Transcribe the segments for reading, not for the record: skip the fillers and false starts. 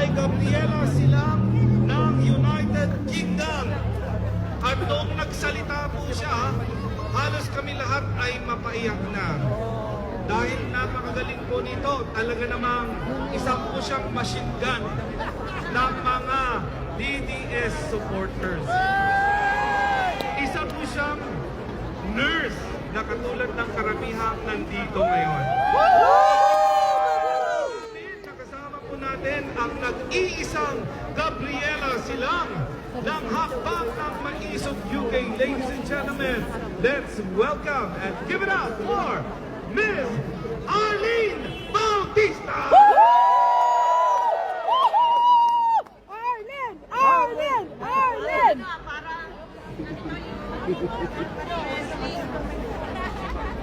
Gabriela Silang ng United Kingdom. At noong nagsalita po siya, halos kami lahat ay mapaiyak na. Dahil napakagaling po nito, talaga namang isang po siyang machine gun ng mga DDS supporters. Isa po siyang nurse na katulad ng karamihang nandito ngayon. Nakasama po natin ang nag-iisang Gabriela Silang ng Hakbang ng Mag-isog UK. Ladies and gentlemen, let's welcome and give it up for Miss Arlene Bautista! Arlene!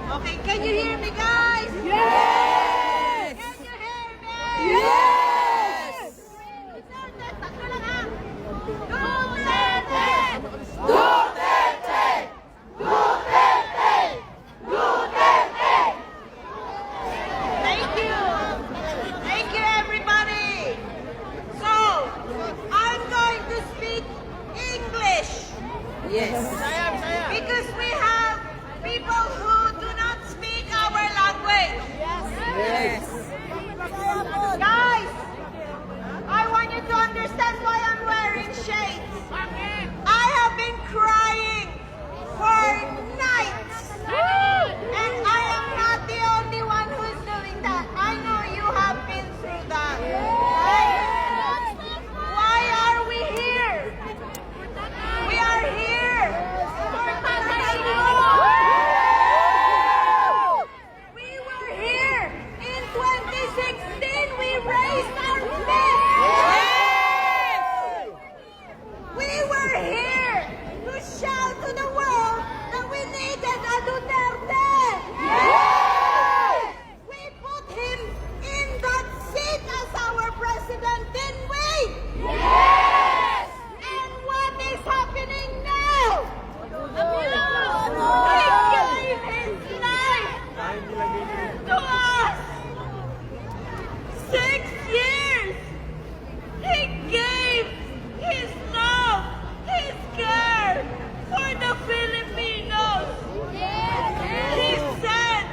Okay, can you hear me, guys? Yes! Can you hear me? Yes! Tatlo lang ha. Duterte! Duterte! Duterte! Duterte! Thank you. Thank you, everybody. So, I'm going to speak English. Yes. Because we have people who do not speak our language. Yes. Guys, I want you to understand why I'm wearing shades. I have been crying for nights. And I am not the only one who is doing that. I know you have been through that. Why are we here? We are here for Patatino. We were here in 2016. We raised our fist. We were here to shout to the world that we needed a Duterte. We put him in that seat as our president, didn't we? And what is happening now? He gave his life to us. 6 years. He gave his love, his care for the Filipinos. He said,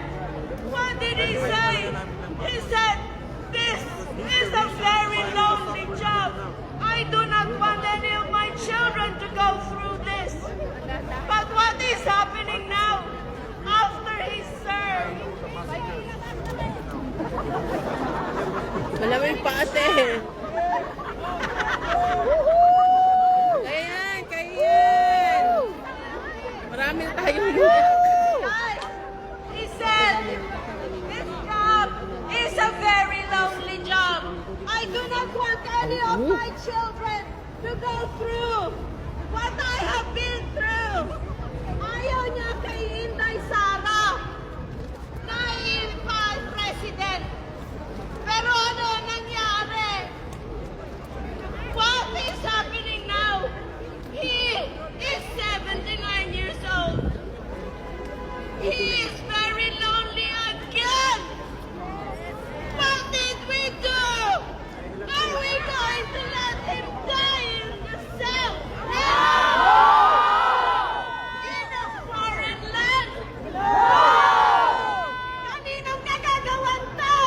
what did he say? He said, this is a very lonely job. I do not want any of my children to go through this. But what is happening now after he served? Malamig pa ate. Kayan! Marami na tayong Guys, he said, this job is a very lonely job. I do not want any of my children to go through what I have been through. Ayaw niya kay Inday Sara na i-file president. Pero ano nangyari? What is happening now? He is 79 years old. He is very lonely again. What did we do? Are we going to let him die in the cell? In a foreign land? Kaninong nagagawan to?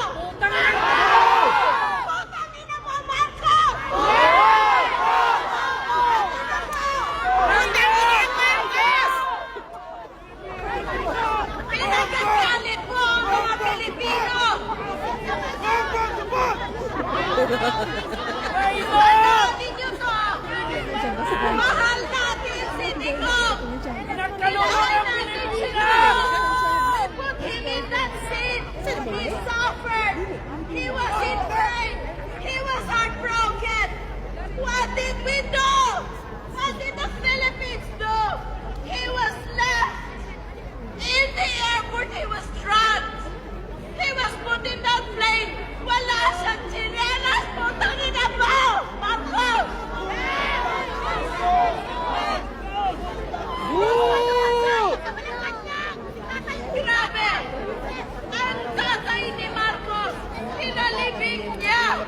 Putang ina mo, Marcos! Pinagagalit mo ang mga Pilipino! Mahal ninyo to! Mahal natin si Nico! Mahal natin siya! We put him in that seat! He suffered! He was in pain! He was heartbroken! What did we do? What did the Philippines do? He was left in the airport. He was drugged. He was put in that plane. Wala siyang chinelas. Putang ina mo! Marcos! Grabe! Ang tatay ni Marcos, pinalibing niya!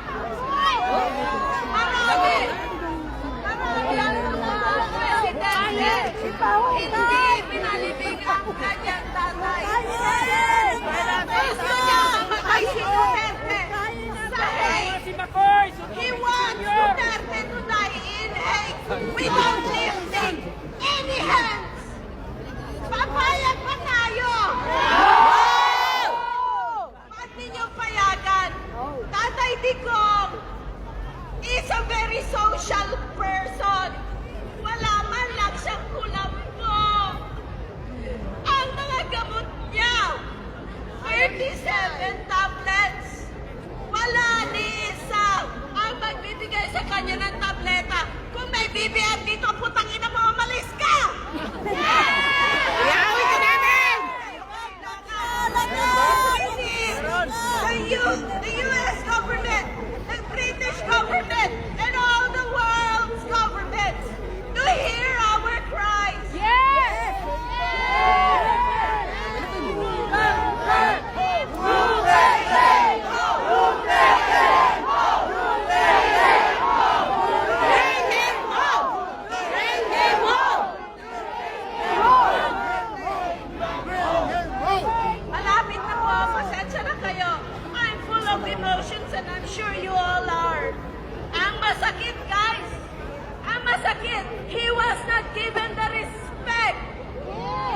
BBM dito, putang ina mo, umalis ka! Iawin ka namin! The US government, the British government, and all the world's governments to hear our cries. Yes! Malapit na po, pasensya na kayo. I'm full of emotions and I'm sure you all are. Ang masakit, guys. Ang masakit. He was not given the respect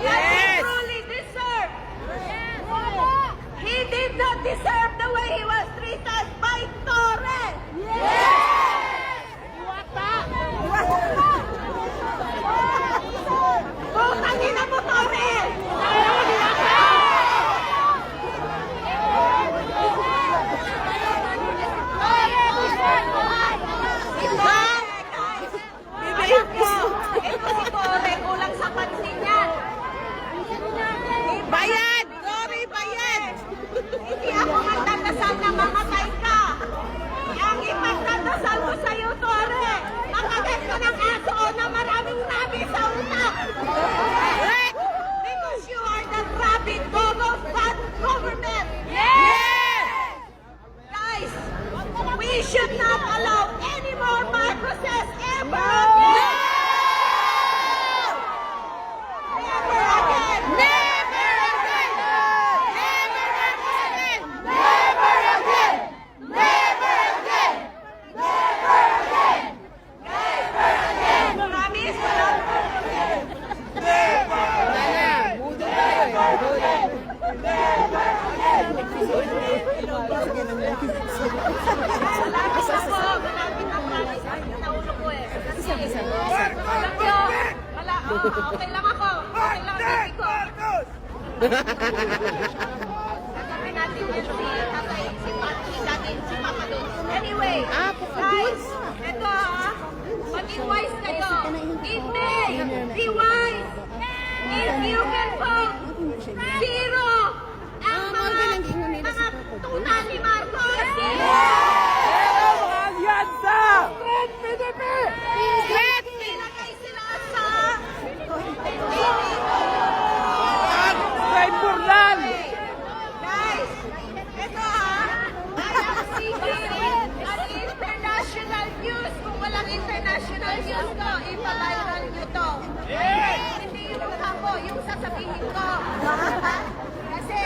that he Yes. truly deserved. He did not deserve the way he was treated by Torres. Putang ina mo, Torres! Ito si Tore, kulang sa pansin yan. Bayad! Sorry, bayad! Hindi ako magdadasal na mamatay ka. Ang ipagdadasal ko sa'yo, Tore, makagat ka ng aso o na maraming rabi sa utak. Because you are the rabid dog of bad government. Guys, we should not allow any more Marcoses ever again. Never again. Never again! Never again! Never again. Never again. Never again. Never again. Promise, wala. Wala na, mudo tayo eh. Malapit na po. Malapit na promise. Naulo ko eh. Kasi, alam nyo, okay lang ako. Okay lang ang baby ko. Sasabi natin yan si tatay, si Pati, dati si Papa Dun. Anyway, guys, ito maging wise kayo. In May, be wise. If you can vote, zero ang mga tuna ni Marcos. Pinagay sila sa Guys, ito I am seeking an international news. Kung walang international news ko, ipa-viral nyo to. Hindi yung ako, yung sasabihin ko. Kasi,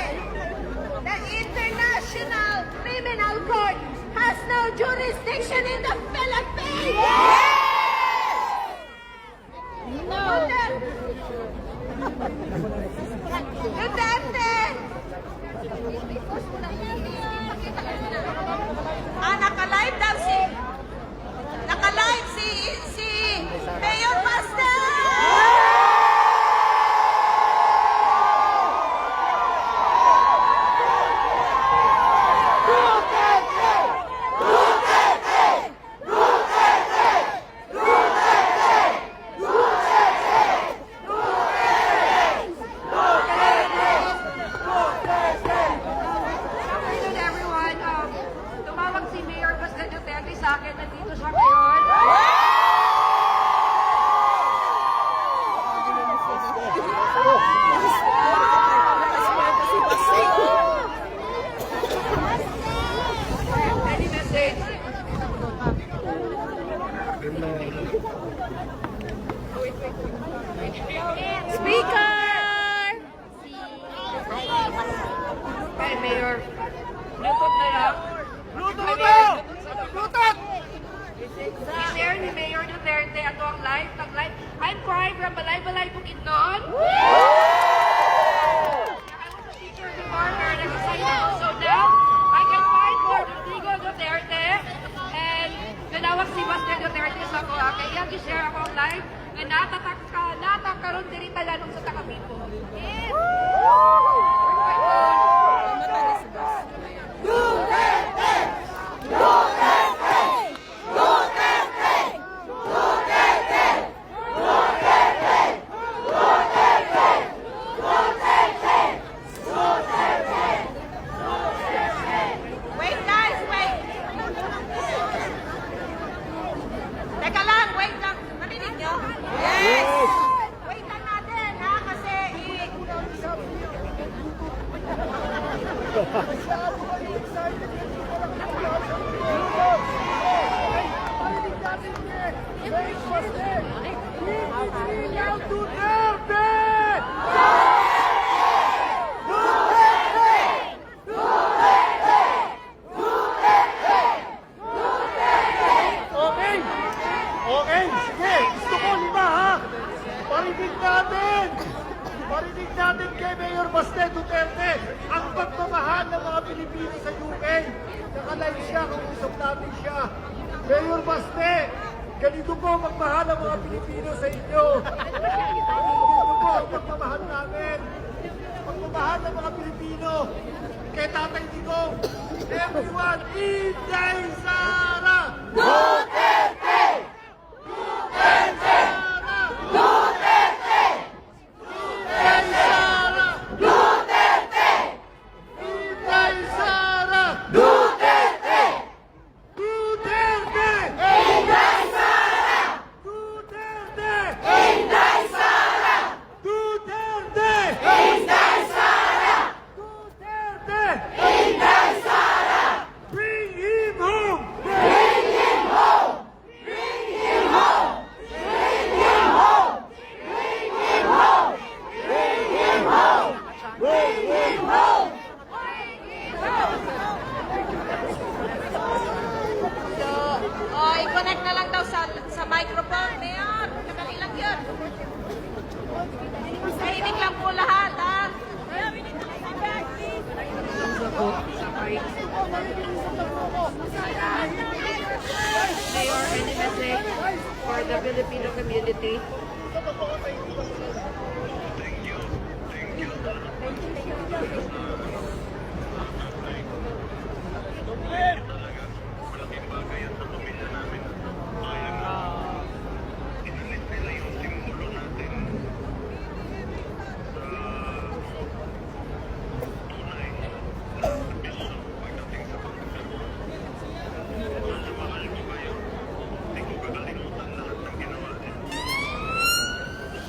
the International Criminal Court has no jurisdiction in the Philippines! Duterte! Naka-live daw naka-live si Mayor Pastor! Afternoon, everyone. Tumawag si Mayor Basta Duterte sa akin. Nandito siya ngayon. Any message? Speaker! Kay Mayor. Bluetooth na lang. I-share ni Mayor Duterte ato ang live. Tag-live. I'm crying from Balay-Balay Bukidnon. I was a teacher before, pero nag-resign ako. So now, I can fight for Rodrigo Duterte. And nanawag si Basta Duterte sa ko. Kaya i-share ako ang live. Nga natakaroon diri talanong sa Takabipo. Yes! Duterte! Duterte! Duterte! Okay. Okay, sige. Gusto ko 5 ha. Parinig natin. Parinig natin kay Mayor Baste Duterte ang pagmamahal ng mga Pilipino sa UK. Nakalive siya, kausap natin siya. Mayor Baste, ganito po magmahal ang mga Pilipino sa inyo. Ganito po ang pagmamahal namin. Pagmamahal ng mga Pilipino kay Tatay Digong. Everyone, Inday Sara! Duterte! Duterte! Duterte! Inday Sara! Duterte! Inday Sara! Duterte! Duterte! Inday Sara! Duterte! Inday Sara! Duterte! Inday Sara! Duterte! Inday Sara! Bring him home! Bring him home! Bring him home! Bring him home! Bring him home! Bring him home! Bring him home! I-connect na lang daw sa microphone, Mayor. Kadali lang yun. Tahimik lang po lahat, ha? Mayor, any message for the Filipino community?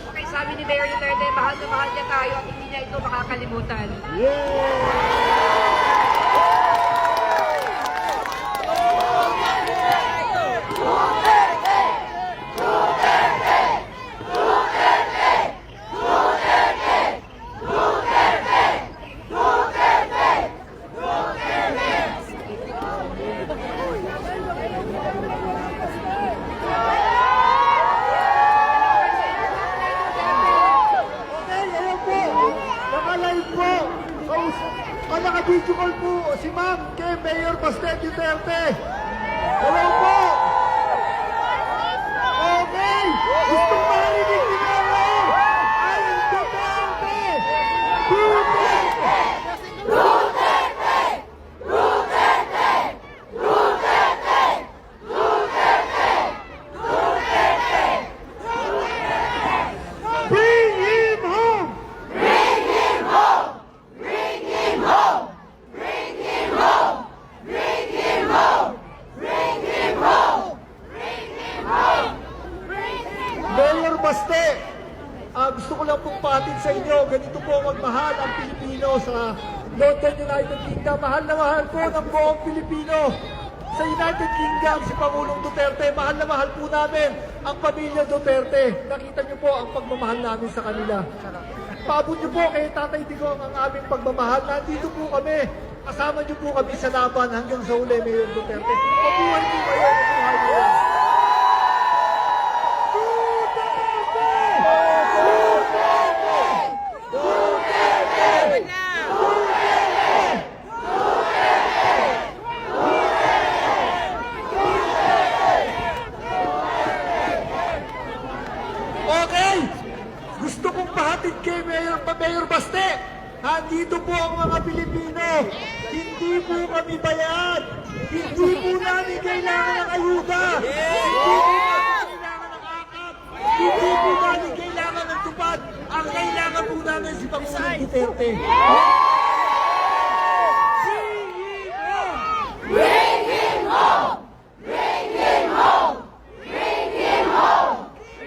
Okay, sabi ni Mayor Duterte, mahal na mahal niya tayo at hindi niya ito makakalimutan. Okay, ayan po. Nakalive po. Naka-video call po si Ma'am kay Mayor Baste Duterte. Hello po. Okay. Gustong marinig ni Mayor. Ay, Duterte. Duterte. Duterte. Duterte. Duterte. Duterte. Duterte. Bring him home! Bring him home! Bring him home! Bring him home! Bring him home! Bring him home! Bring him home! Mayor Baste, gusto ko lang pong pahatid sa inyo, ganito po magmahal ang Pilipino sa Northern United Kingdom. Mahal na mahal po ng buong Pilipino. Sa United Kingdom, si Pangulong Duterte, mahal na mahal po namin ang pamilya Duterte. Nakita niyo po ang pagmamahal namin sa kanila. Paabot niyo po kay Tatay Digong ang aming pagmamahal. Nandito po kami. Kasama niyo po kami sa laban hanggang sa uli, Mayor Duterte. Mabuhay po kayo. Mabuhay po. Okay! Gusto kong pahatid kay Mayor Baste. Nandito po ang mga Pilipino. Hindi po kami bayad. Hindi po namin kailangan ng ayuda. Hindi po namin kailangan ng akap. Hindi po namin kailangan ng tupad. Ang kailangan po namin si Pangulong Duterte. Bring him home! Bring him home! Bring him home!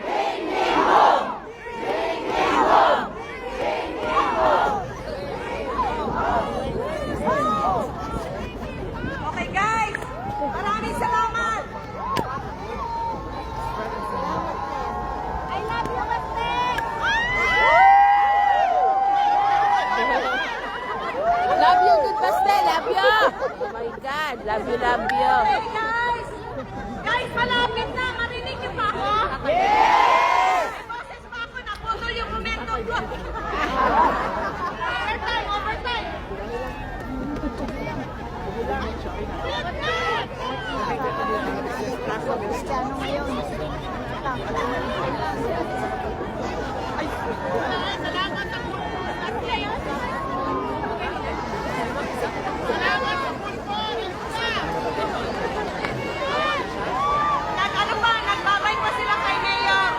Bring him home! Bring him home! Bring him home! Bring him home! malapit na. Marinig niyo pa ako? Yes! May boses pa ako. Naputol yung momentum ko. Overtime, overtime. Salamat ang ano pa, nagbabay pa sila kay Mayor.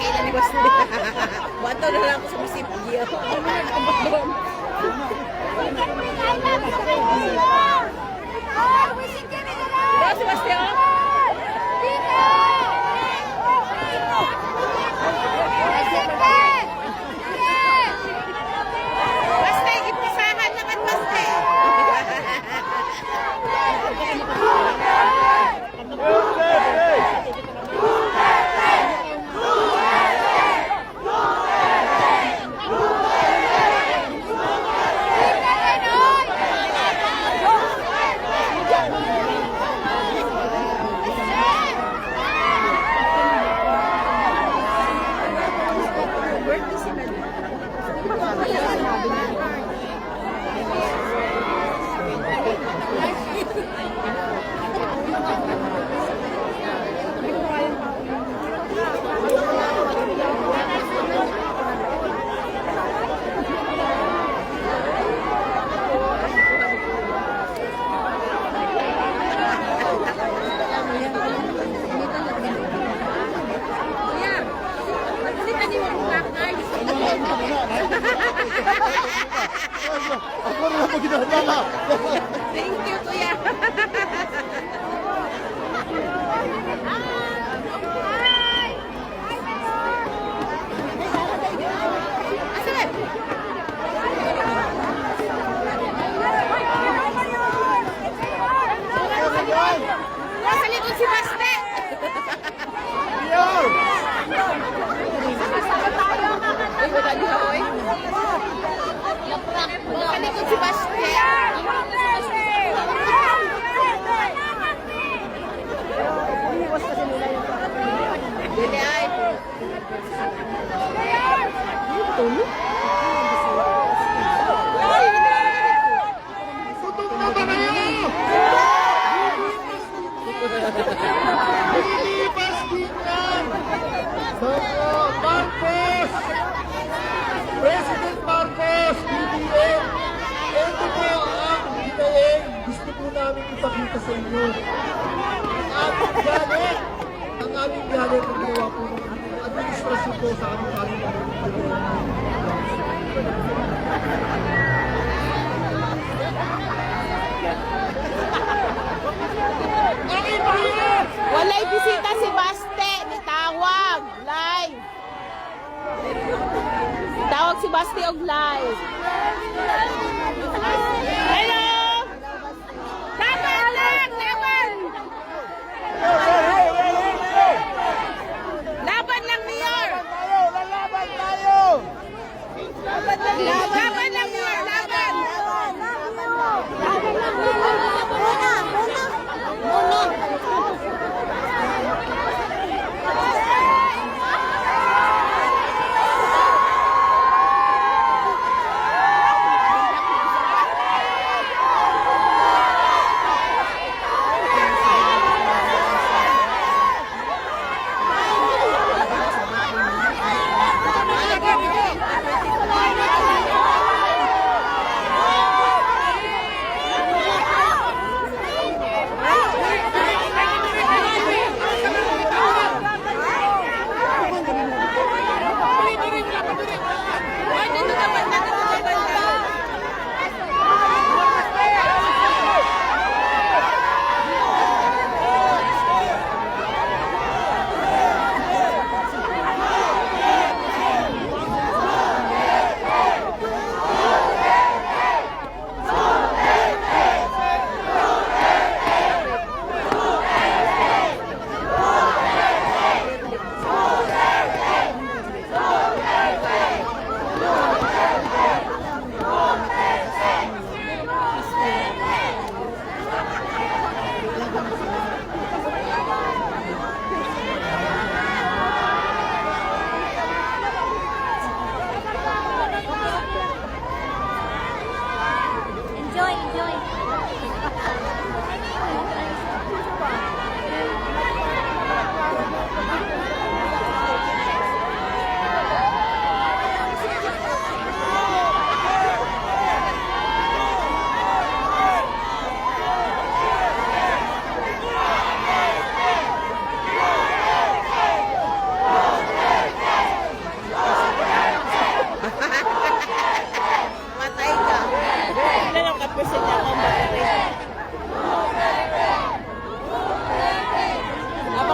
Kailan ni Basti? Bato na lang ako sa munisipyo. Ano na nakabot doon? Bro, si Basti, oh? Basti, ipisahan naman, Basti. Ako na lang ginagawa. Thank you, Kuya. Asan? Nasa likod si Baste. Uy, wala niya, oy. Nasa likod si Baste. Dili ay. Tutok na ba kayo? Lilipas din yan. Marcos! President Marcos, BBM, ito po ang hinaing gusto po namin ipakita sa inyo. Ang aming galit ang ginawa po ng administrasyon po sa aming Walay bisita si Baste. Nitawag. Live. Tawag si Baste og live. Hello! Laban lang! Laban! Laban lang, Mayor! Lalaban tayo! Laban lang, Mayor! Laban!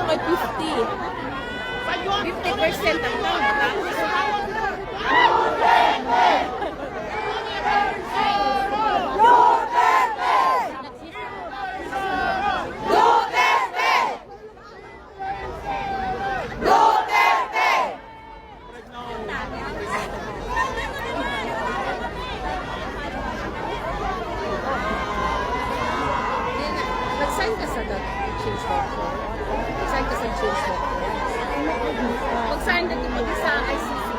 ako'y 50. 50% ang tapos. Nag-sign ka sa change.org. Nag-sign ka sa change.org. Mag-sign na ito pag sa ICC.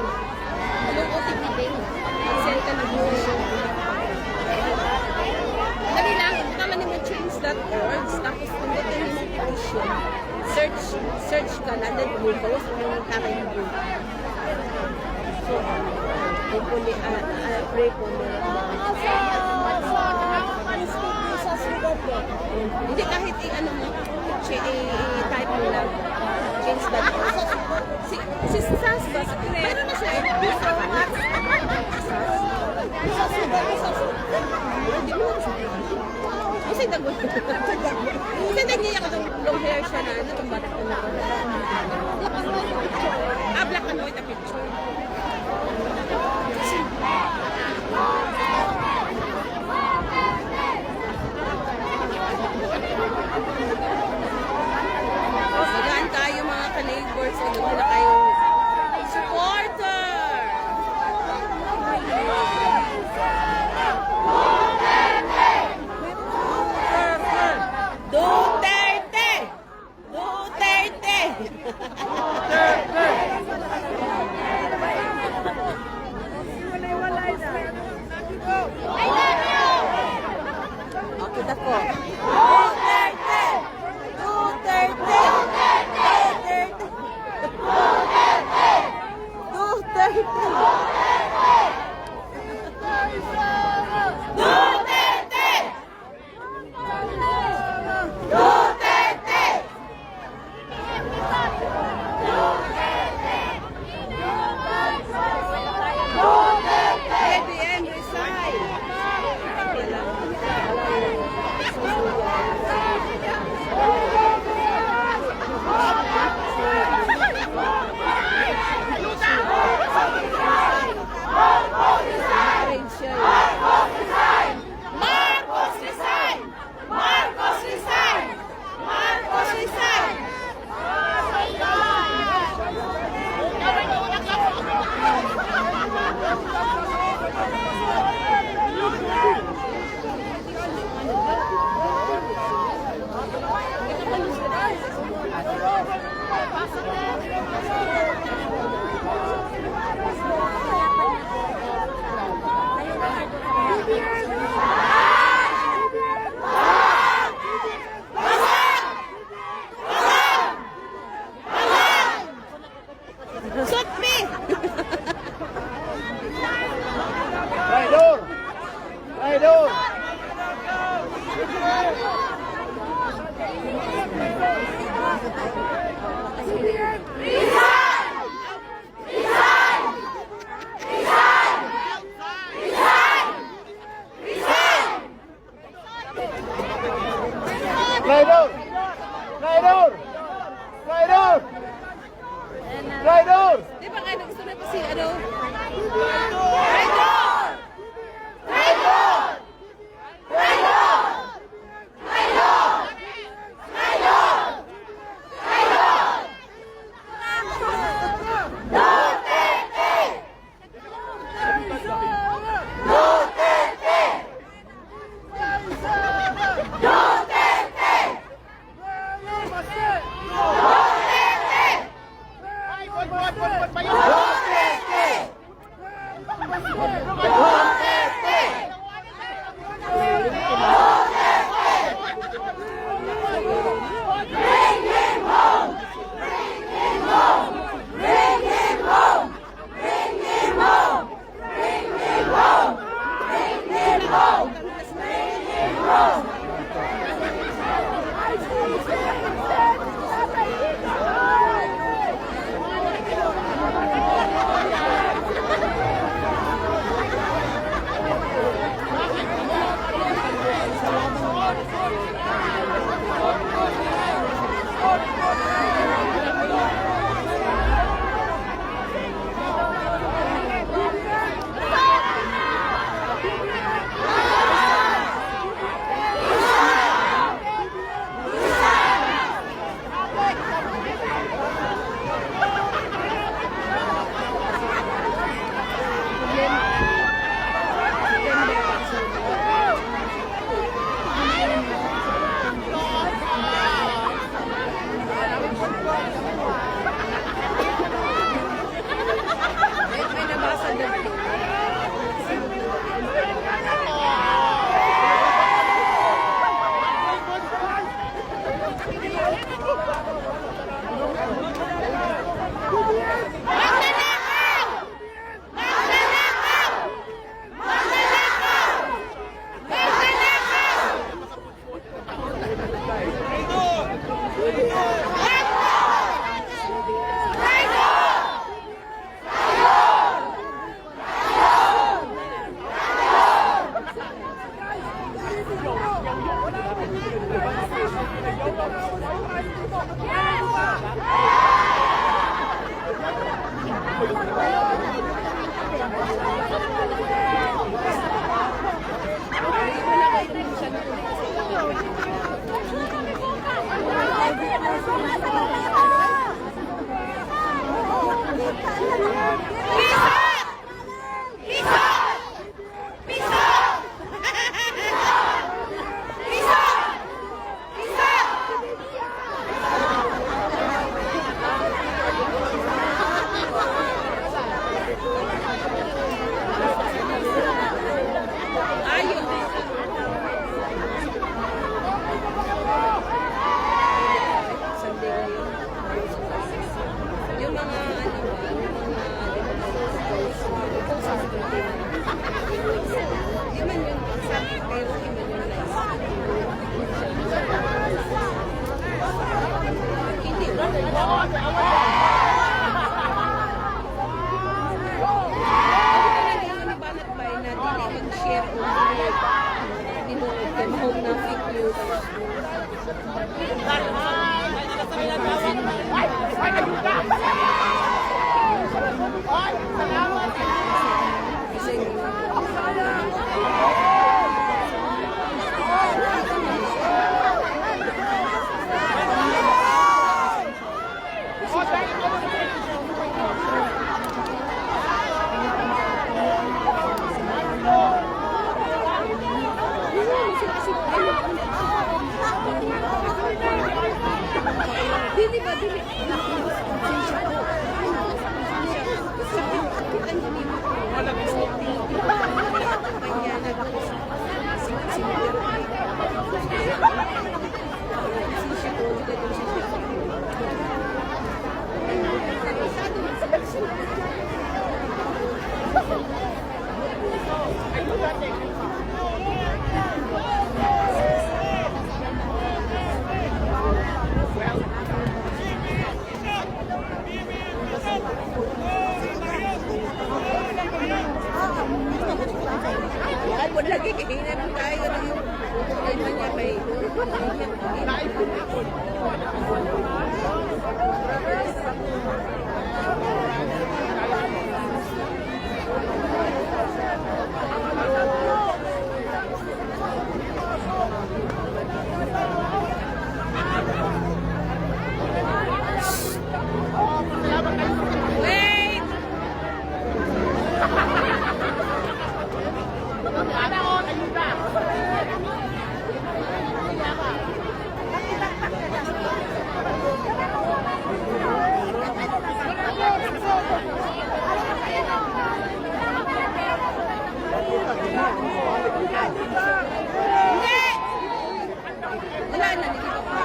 Yung OTP din. Mag-send ka ng motion. Dali lang, tama naman change.org. Tapos pindutin mo yung petition. Search ka na. Then post mo yung takay ng group. So, hopefully, pray po hindi kahit i-ano mo, i-type mo lang. Change.org. Si Sas ba? Meron na siya. Hindi mo lang siya. Kasi dagot. Kasi nagniyak ng long hair siya na ano, itong batak na black and white a picture. Magaan tayo mga ka-neighbors. Nagawin na kayong supporter! Duterte! Duterte! Okay, dako. Duterte! Duterte! Duterte! Duterte! ABM resign! Marcos resign! Marcos resign! Marcos resign! Sutpi! Traidor! Traidor! Traidor! Traidor! Traidor! Traidor! Di ba kayo gusto na pa si ano? Traidor! Traidor! Traidor! Traidor! Traidor! Traidor! Duterte! Duterte! Duterte! Duterte! Banat ba na dili mag-share o tinuod kay mahog na fake news. Dili ba dili? Ay, wala lagi kahinan mo tayo na yung ay manya may wait! Wala na, hindi ko pa.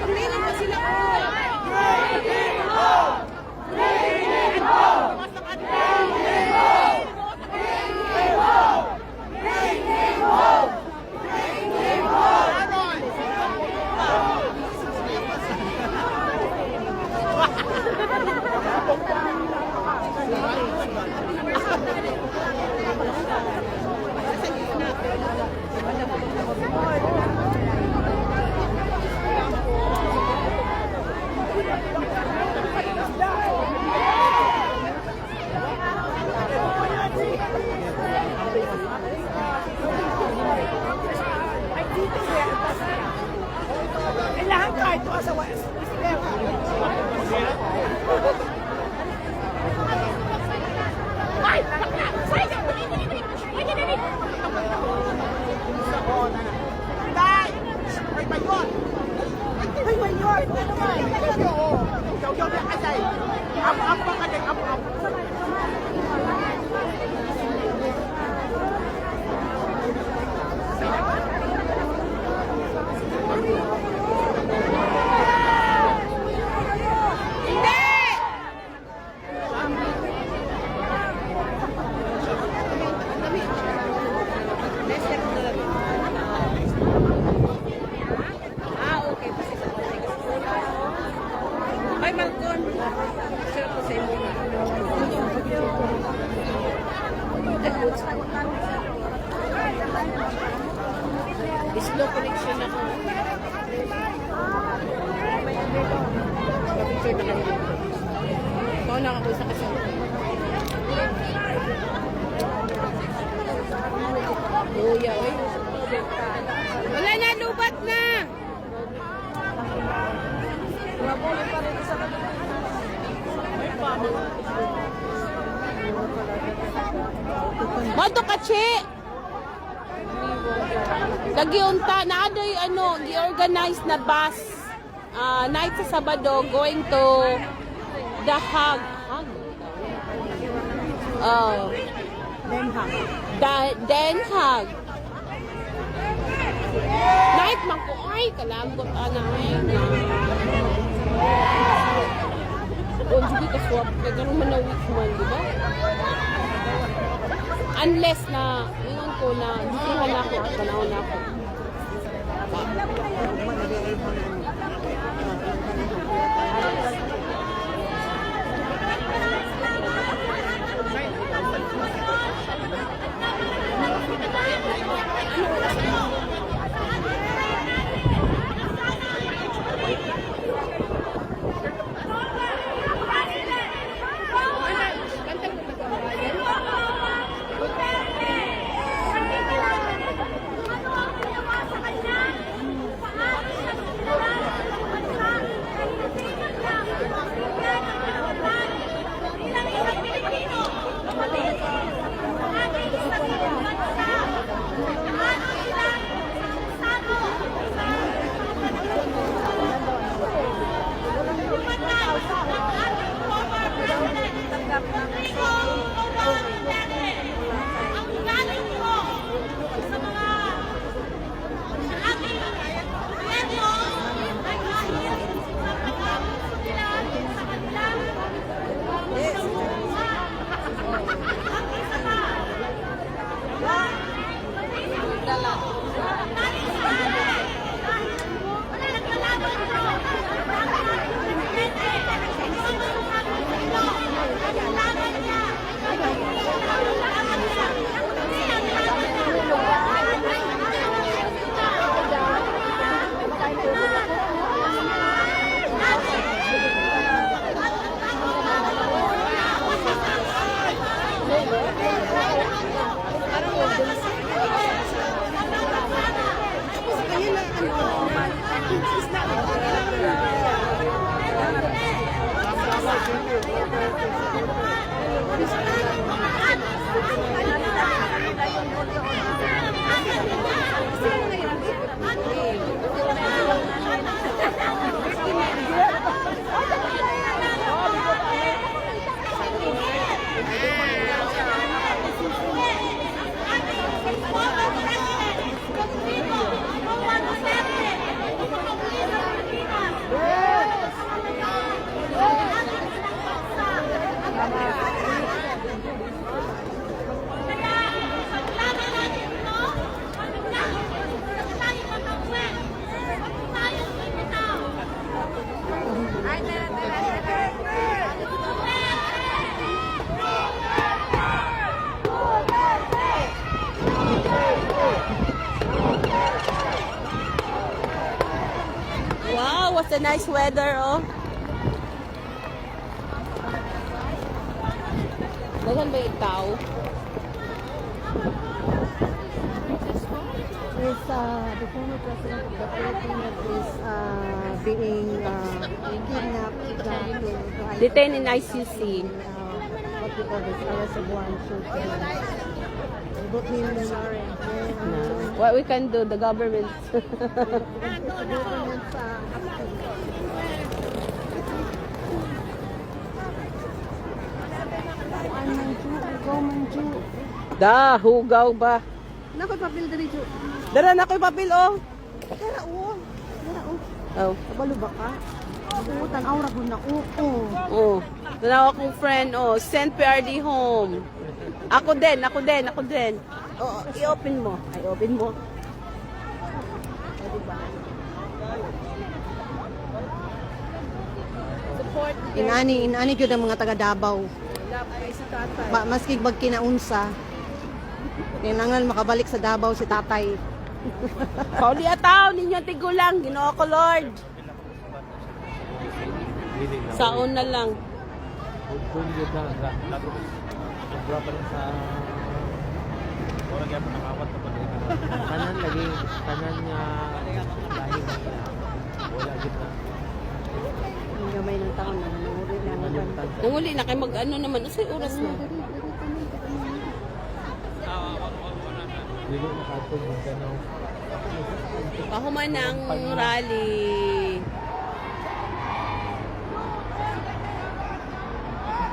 Piliin pa sila ko. Kailangan kahit ito sa West. Ay, Malcon. Sarap ko sa imo. Slow connection ako. Picture na kanina. Ikaw na ako sa kasama. Luya, oy. Wala na, lubat na! Bato kachi. Nagiunta na adoy ano, gi-organize na bus. Night sa Sabado going to The Hague. Den Hague. Night man ko ay kalagot ana ay. Kung hindi ka swap, kaya ganun man na week man, di ba? Unless na, yun ko na, disihan ako, panahon ako. Wow, what's the nice weather, oh. Dagan ba itaw? Is the former president of the Philippines is being kidnapped, Detained in ICC. what we call this arrest of warrant shooting. But sorry. What we can do, the government. Da, hugaw ba? Nakoy papel diri jo. Dara na ko'y papel, oh. Dara o. Dara o. Oh. Kabalo ba ka? Utan aura gud na oo. Oh. Dalawa akong friend, oh. Send PRD home. Ako din. Oh, i-open mo. Ay, open mo. Support Inani gyud ang mga taga Davao. Maski bag kinaunsa. Kailangan makabalik sa Davao si tatay. Pauli ataw ninyo tigulang, Ginoo ko Lord. Saon na lang. Kung yun na, sobra pa rin sa orang yapon nakawat na pala. Kanan lagi, kanan niya lahi niya. Wala git na. Ang gamay ng taon na nangyuri lang ang Nanguli na kayo mag-ano naman. Usay oras na. Dili nakatog yung kanaw. Pahuman ng rally.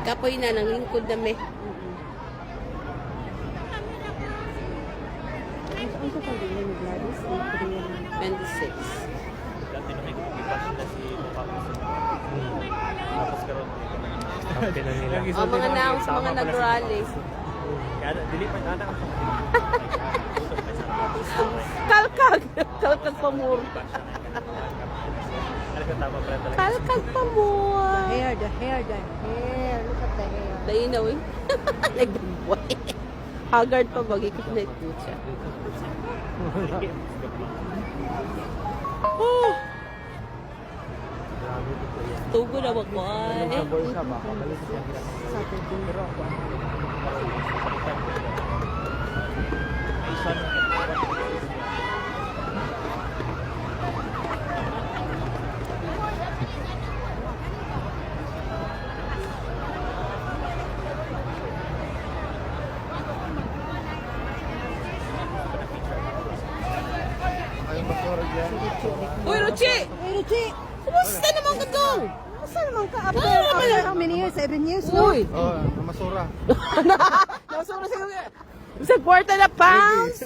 Kapoy na, nang lingkod na may. Ang sa pagdili ni Gladys, 26. Dati na may ipasyon na si Mapapos. Tapos karoon. Kampi na nila. O, mga announce, mga nag-rally. Kaya dili pa nana ang Kalkag. Kalkag pa mo. tama pala talaga. Kalkag pa mo. The hair. Look at the hair. Dainaw eh. Nag-boy. Haggard pa magiging na ito siya. Oh. Tugo na wag mo ay. Bolsa ba? Balik siya. Uy, Ruchi! Hey, Ruchi! Kumusta naman ka dong? Kumusta naman ka? After how many years? 7 years, no? Uy! Oh, namasura. Nasura sa sa kwarta na pounds!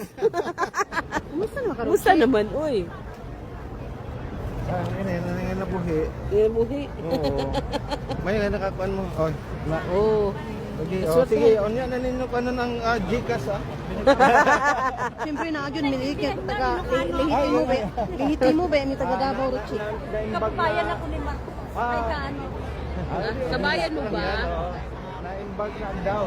Kumusta naman ka, Kumusta naman, uy? Ngayon na buhi. Buhi. Oo. May nakakuan mo. Oh, na. Oh. Okay, oh, sige, on yan naninyo ka na ng Gcash ah. Siyempre na yun, milikit. Lihitin mo ba? May taga Davao, Ruchi. Kapabayan ako ni Mark. Ay, kaano? Kabayan mo ba? Na-embark na daw.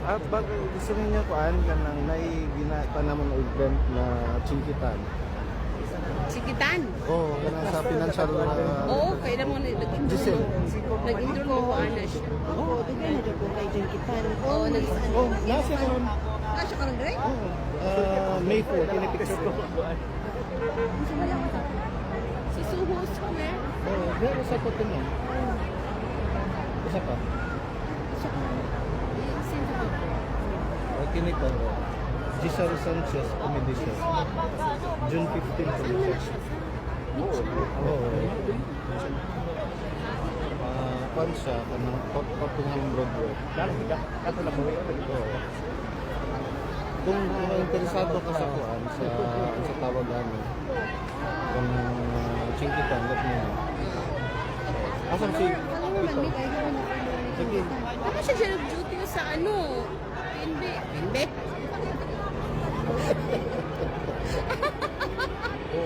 At bag gusto niyo kuan kanang ginapa naman na event na Chinkitan. Sikitan. Oh, kanang sa financial Oo, kailan mo Giselle. nag-intro mo ko ana siya. Oo, bigay na dito kay Jinkitan. Oo, Oh, nasa karon. Kasya ka rin, Dre? May 4 pinipicture ko. Si Suhos ko eh. Oh, pero sa ko mo. Isa pa. Kini ko. Giselle Sanchez comedy show. June 15 po siya. Oo. Pan siya kanang Tottenham Broadway. Kato na mo. Oo. Kung interesado ka sa kuan sa tawagan mo. Kung Chinkitan gat mo. Asan si Sige. Ano siya nag-duty sa ano? Hindi. Hindi.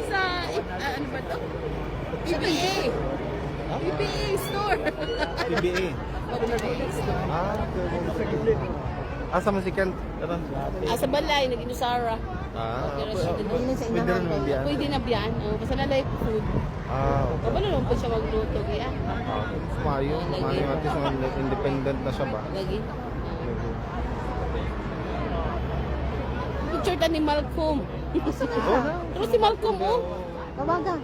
Sa, ano ba to? PBA. PBA store. PBA. PBA store. Asa man si Kent? Sa balay, nag-inusara. Pwede Pwede rin mo biyan. Pwede na biyan. Basta na like food. Okay. Kabalo lang po siya magluto. Kaya, Mayo at least independent na siya ba? lagi. Picture ta ni Malcolm. Pero si Malcolm, oh. Tawagan.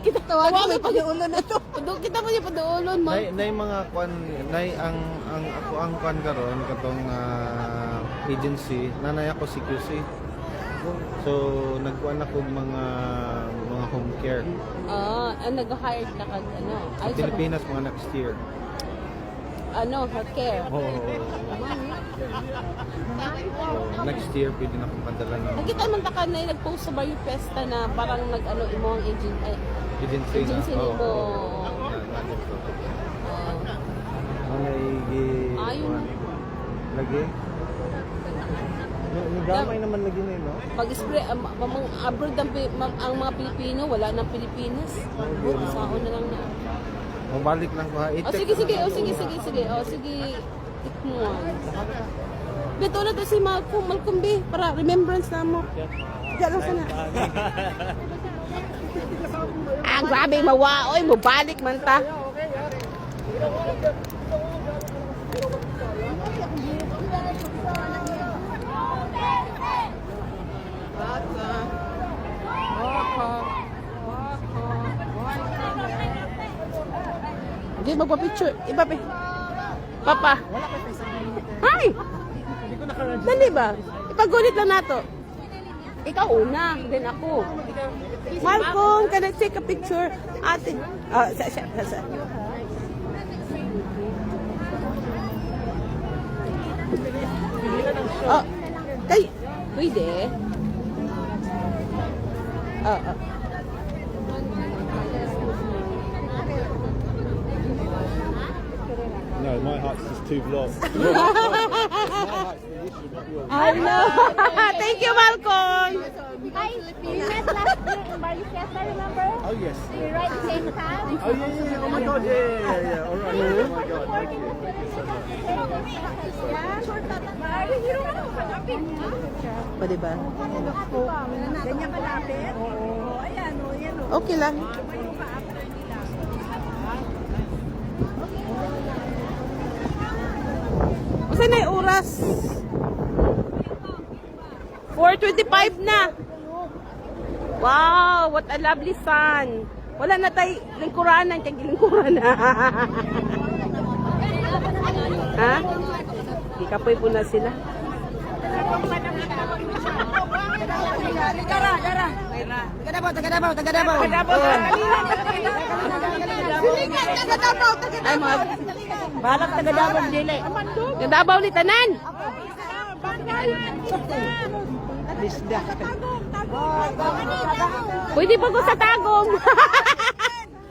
Kita tawagan may pag-uulon na to. Kita mo yung pag-uulon, mo. Nay mga kwan, nay ang ako ang kwan karon katong agency, nanay ako CQC. So nagkuan ako mga home care. Nag-hire ka kag ano? Sa Pilipinas mga next year. Ano, healthcare. Oo. Next year pwede na akong padala ng Nakita man ta ka na nag-post sa Bayo Festa na parang nag-ano imo ang agency na. agency Oo. nimo. Ayun. Lagi. Gamay naman lagi na no? Pag-spray, abroad ang mga Pilipino, wala nang Pilipinas. Saan na lang na. Mabalik lang ko ha. Sige. Sige. Tikmuan. Beto na to si Malcolm B. Para remembrance na mo. Diyan lang sana. Grabe, mawaoy. Mabalik man ta. Hindi, magpa-picture. Iba pa. Papa. Hi! Dali ba? Ipagulit lang nato. Ikaw una, then ako. Malcolm, can I take a picture? Ate. Sa. Oh, kay. Pwede. No, height's just too long. My height's the issue, not yours. I know. Thank you, Malcolm. Hi, we met last year in Maricesa, remember? Oh yes. We ride the same car. Oh yeah. Oh my God. Yeah. All right. Oh my God. Thank you. Thank you so much. Pwede ba? Ganyan kalapit? Oo. Ayan, o. Yan, o. Okay lang. Saan na yung oras? 4:25 na. Wow, what a lovely sun. Wala na tayo lingkuranan, kaya gilingkuran na. Ha? Ikapoy po na sila. Ay, mga balak taga Davao dili. Taga Davao ni tanan. Bisda. Pwede pa ko sa Tagum.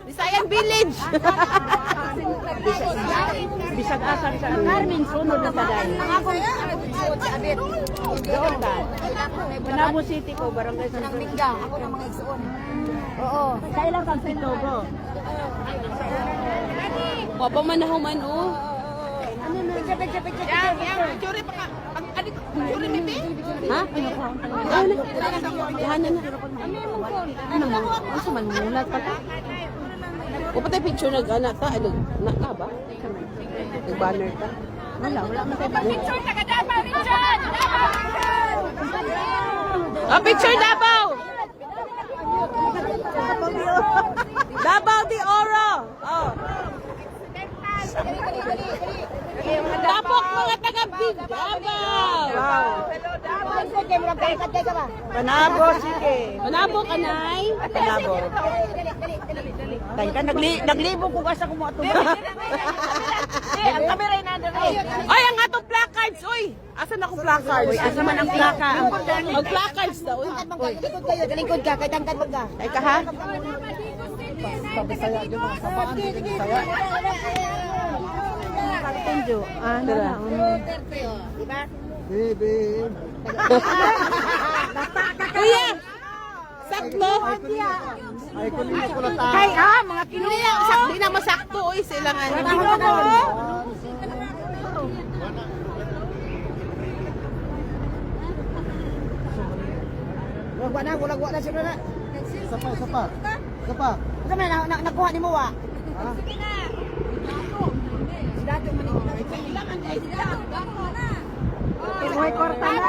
Bisayan Village. Bisag asar sa Carmen sunod na taday. Ang ako si Abit. Doon ka. Manabo City ko, barangay San Ang Mingga. Ako ng mga igsoon. Oo. Kailan kang Pitogo? Papa man na human oh. Picture. Ha? Ano na? Ano mo? Ano man mulat pa ta? O patay picture nag-anak ta? Ano? Na ba? Nag-banner ta? Wala man tayo banner. Picture taga Davao, Richard! Oh, picture Davao! Davao de Oro! Oh. Tapok mga taga-Big Davao! Wow! Panabo, sige. Panabo ka, Nay? Panabo. Kaya ka, naglibo ko kasi kung mga ang kamera na doon. Oy, ang atong placards, oy! Asan ako placards? Oy, asa man ang plaka? Ang placards daw. Likod kayo, dalingkod ka, kay tangtad mag ka. Ay ka, ha? Pabisaya dyan mga samaan, Bisaya. Tenjo. Ah, dala. Diba? Baby. Kuya! Sakto! Ay, kanina ko lang tayo. Kay, mga kinuya. Sakto, di na masakto, oy, silangan. Wala na sila na. Isa pa. Ano man, nakuha ni mo, wa? Hoy, korta na.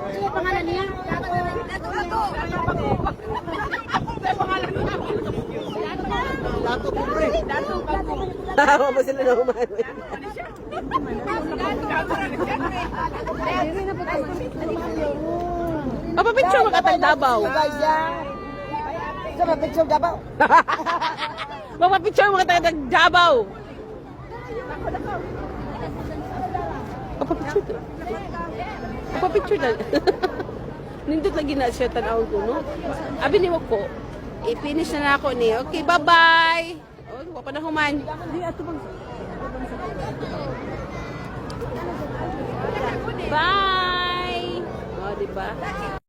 Ano yung pangalan niya? Dato ko pre. Tawa ba sila na umano? Papapicture mo katang Davao. Guys, yan. Sa picture Davao. Papapicture mo katang Davao. Papapicture na. Nindot lagi na siya tanawag ko, no? Abi ni ko, i-finish na ako ni. Okay, bye-bye. Oh, wapa na human. Bye! Oh, diba?